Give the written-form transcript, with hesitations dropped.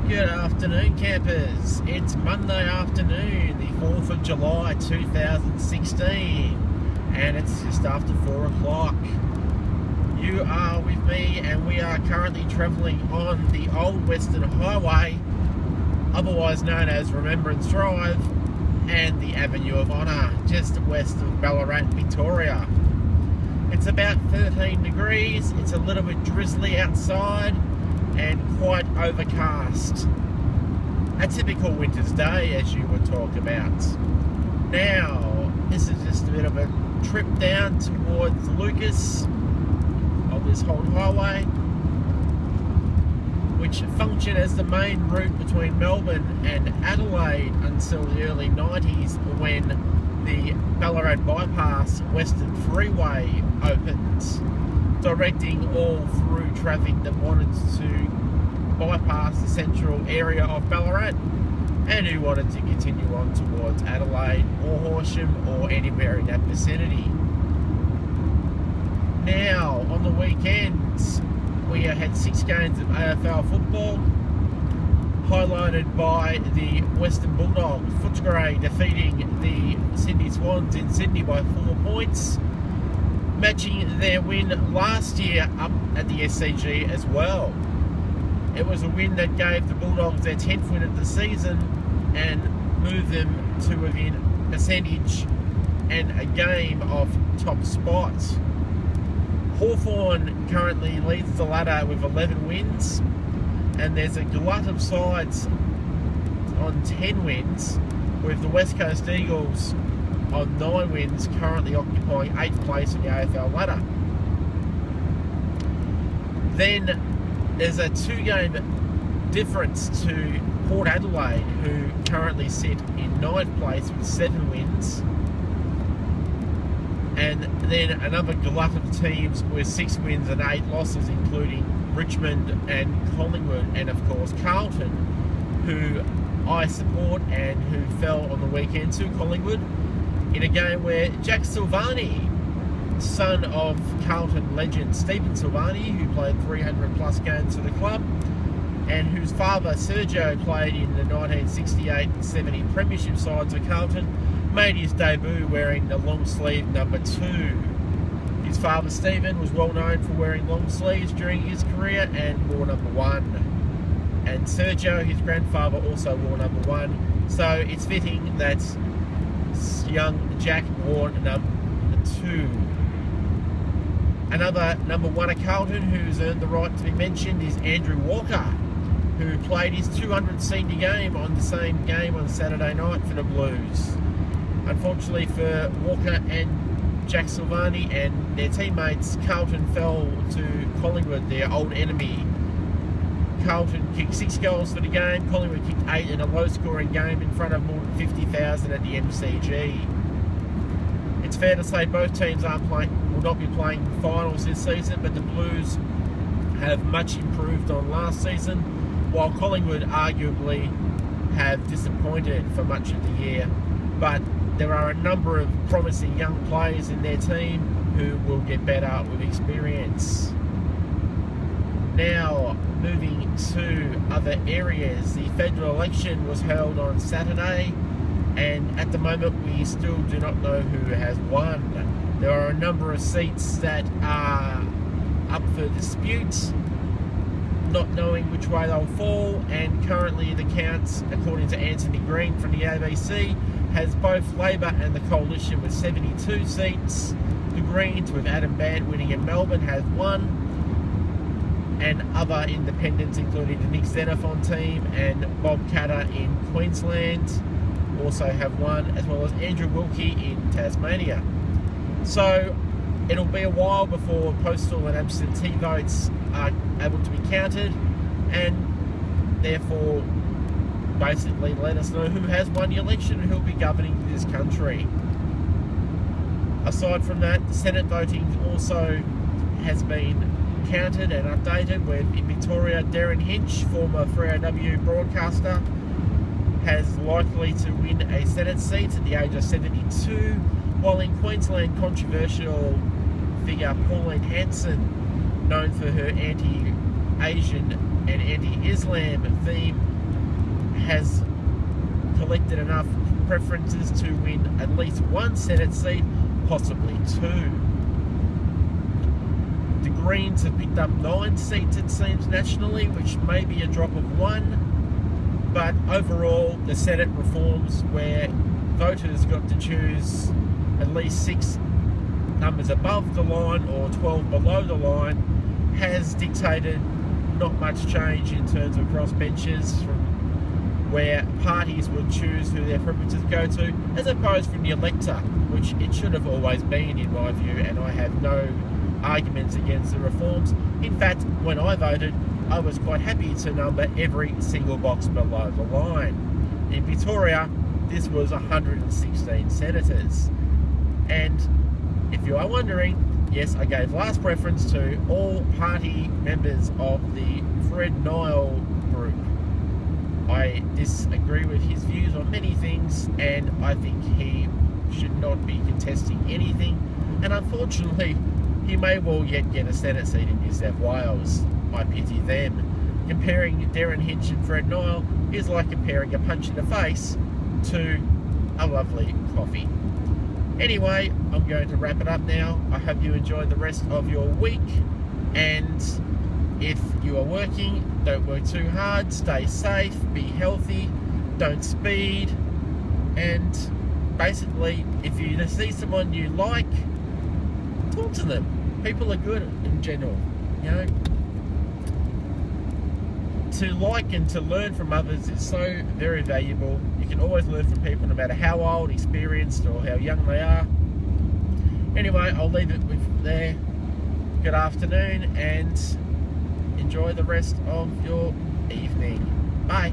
Good afternoon, campers. It's Monday afternoon, the 4th of July 2016, and it's just after 4 o'clock. You are with me, and we are currently travelling on the Old Western Highway, otherwise known as Remembrance Drive, and the Avenue of Honour, just west of Ballarat, Victoria. It's about 13 degrees, it's a little bit drizzly outside, and quite overcast. A typical winter's day, as you would talk about. Now, this is just a bit of a trip down towards Lucas on this whole highway, which functioned as the main route between Melbourne and Adelaide until the early 90s, when the Ballarat Bypass Western Freeway opened, directing all through traffic that wanted to bypass the central area of Ballarat and who wanted to continue on towards Adelaide or Horsham or anywhere in that vicinity. Now, on the weekends, we had 6 games of AFL football, highlighted by the Western Bulldogs, Footscray defeating the Sydney Swans in Sydney by 4 points, matching their win last year up at the SCG as well. It was a win that gave the Bulldogs their 10th win of the season and moved them to within percentage and a game of top spot. Hawthorn currently leads the ladder with 11 wins, and there's a glut of sides on 10 wins, with the West Coast Eagles on 9 wins, currently occupying 8th place in the AFL ladder. Then there's a 2-game difference to Port Adelaide, who currently sit in 9th place with 7 wins. And then another glut of teams with 6 wins and 8 losses, including Richmond and Collingwood, and of course Carlton, who I support and who fell on the weekend to Collingwood in a game where Jack Silvani, son of Carlton legend Stephen Silvani, who played 300 plus games for the club, and whose father Sergio played in the 1968 and 70 premiership sides of Carlton, made his debut wearing the long sleeve number 2. His father Stephen was well known for wearing long sleeves during his career and wore number 1. And Sergio, his grandfather, also wore number 1. So it's fitting that young Jack wore number 2. Another number 1 at Carlton who's earned the right to be mentioned is Andrew Walker, who played his 200th senior game on the same game on Saturday night for the Blues. Unfortunately for Walker and Jack Silvani and their teammates, Carlton fell to Collingwood, their old enemy. Carlton kicked 6 goals for the game, Collingwood kicked 8 in a low-scoring game in front of more than 50,000 at the MCG. It's fair to say both teams will not be playing finals this season, but the Blues have much improved on last season, while Collingwood arguably have disappointed for much of the year. But there are a number of promising young players in their team who will get better with experience. Now, moving to other areas, the federal election was held on Saturday, and at the moment we still do not know who has won. There are a number of seats that are up for dispute, not knowing which way they'll fall, and currently the counts, according to Anthony Green from the ABC, has both Labor and the Coalition with 72 seats. The Greens, with Adam Bant winning in Melbourne, have 1, and other independents, including the Nick Xenophon team and Bob Catter in Queensland, also have 1, as well as Andrew Wilkie in Tasmania. So it'll be a while before postal and absentee votes are able to be counted, and therefore basically let us know who has won the election and who will be governing this country. Aside from that, the Senate voting also has been counted and updated, with in Victoria, Darren Hinch, former 3AW broadcaster, has likely to win a Senate seat at the age of 72, while in Queensland, controversial figure Pauline Hanson, known for her anti-Asian and anti-Islam theme, has collected enough preferences to win at least one Senate seat, possibly two. The Greens have picked up 9 seats, it seems, nationally, which may be a drop of 1. But overall, the Senate reforms, where voters got to choose at least 6 numbers above the line or 12 below the line, has dictated not much change in terms of crossbenchers from where parties would choose who their preferences go to, as opposed from the elector, which it should have always been, in my view, and I have no arguments against the reforms. In fact, when I voted, I was quite happy to number every single box below the line. In Victoria, this was 116 senators. And if you are wondering, yes, I gave last preference to all party members of the Fred Nile group. I disagree with his views on many things, and I think he should not be contesting anything. And unfortunately, he may well yet get a Senate seat in New South Wales. I pity them. Comparing Darren Hinch and Fred Nile is like comparing a punch in the face to a lovely coffee. Anyway, I'm going to wrap it up now. I hope you enjoy the rest of your week, and if you are working, don't work too hard, stay safe, be healthy, don't speed, and basically, if you see someone you like, talk to them. People are good in general, you know. To like and to learn from others is so very valuable. You can always learn from people, no matter how old, experienced, or how young they are. Anyway, I'll leave it with there. Good afternoon, and enjoy the rest of your evening. Bye.